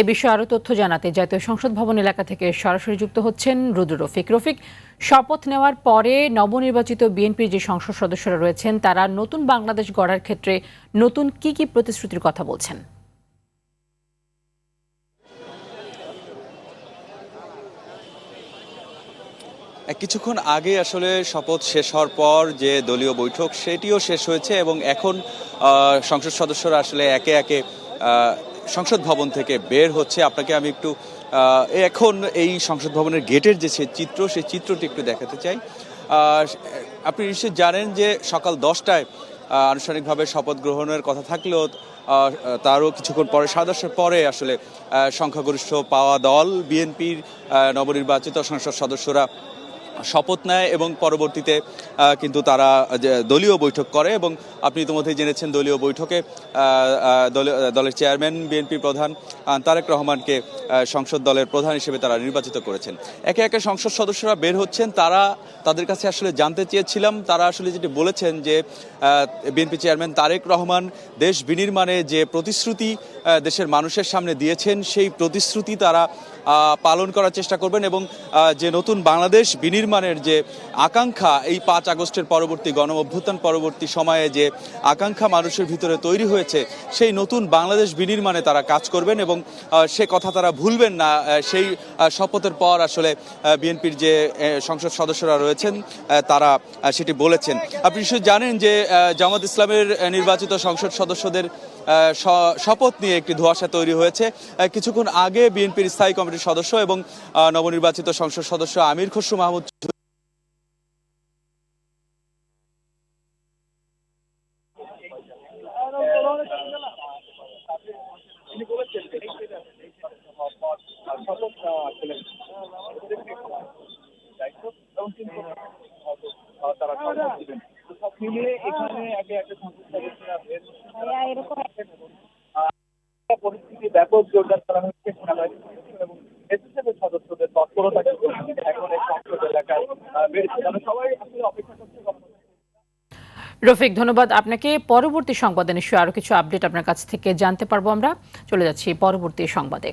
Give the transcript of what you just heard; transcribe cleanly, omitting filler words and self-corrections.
এ বিষয়ে আরও তথ্য জানাতে জাতীয় সংসদ ভবন এলাকা থেকে সরাসরি যুক্ত হচ্ছেন রুদ্র রফিক। রফিক, শপথ নেওয়ার পরে নবনির্বাচিত বিএনপির যে সংসদ সদস্যরা রয়েছেন তারা নতুন বাংলাদেশ গড়ার ক্ষেত্রে নতুন কি প্রতিশ্রুতির কথা বলছেন? কিছুক্ষণ আগে আসলে শপথ শেষ হওয়ার পর যে দলীয় বৈঠক সেটিও শেষ হয়েছে এবং এখন সংসদ সদস্যরা আসলে একে একে সংসদ ভবন থেকে বের হচ্ছে। আপনাকে আমি একটু এখন এই সংসদ ভবনের গেটের যে চিত্র সেই চিত্রটি একটু দেখাতে চাই। আপনি নিশ্চয়ই জানেন যে সকাল 10টায় আনুষ্ঠানিকভাবে শপথ গ্রহণের কথা থাকলেও তারও কিছুক্ষণ পরে 10:30 পরে আসলে সংখ্যাগরিষ্ঠ পাওয়া দল বিএনপির নবনির্বাচিত সংসদ সদস্যরা শপথ নেয় এবং পরবর্তীতে কিন্তু তারা দলীয় বৈঠক করে এবং আপনি ইতিমধ্যেই জেনেছেন দলীয় বৈঠকে দলের চেয়ারম্যান বিএনপি প্রধান তারেক রহমানকে সংসদ দলের প্রধান হিসেবে তারা নির্বাচিত করেছেন। একে একে সংসদ সদস্যরা বের হচ্ছেন। তাদের কাছে আসলে জানতে চেয়েছিলাম, তারা আসলে যেটি বলেছেন যে বিএনপি চেয়ারম্যান তারেক রহমান দেশ বিনির্মাণে যে প্রতিশ্রুতি দেশের মানুষের সামনে দিয়েছেন সেই প্রতিশ্রুতি তারা পালন করার চেষ্টা করবেন এবং যে নতুন বাংলাদেশ বিনির্মাণের যে আকাঙ্ক্ষা এই 5 আগস্টের পরবর্তী গণঅভ্যুত্থান পরবর্তী সময়ে যে আকাঙ্ক্ষা মানুষের ভিতরে তৈরি হয়েছে সেই নতুন বাংলাদেশ বিনির্মাণে তারা কাজ করবেন এবং সে কথা তারা ভুলবেন না। সেই শপথের পর আসলে বিএনপির যে সংসদ সদস্যরা রয়েছেন তারা সেটি বলেছেন। আপনি নিশ্চয়ই জানেন যে জামাত ইসলামের নির্বাচিত সংসদ সদস্যদের শপথ নিয়ে একটি ধোঁয়াশা তৈরি হয়েছে। কিছুক্ষণ আগে বিএনপির স্থায়ী কমিটির সদস্য এবং নবনির্বাচিত সংসদ সদস্য আমির খসরু মাহমুদ পরিস্থিতি ব্যাপক জোরদার করা হচ্ছে এবং সদস্যদের তৎপরতা এখন এই সংসদ এলাকায় বেড়েছে। সবাই আসলে অপেক্ষা করছে। রফিক, ধন্যবাদ আপনাকে। পরবর্তী সংবাদে নিশ্চয়ই আরও কিছু আপডেট আপনার কাছ থেকে জানতে পারবো আমরা। চলে যাচ্ছি পরবর্তী সংবাদে।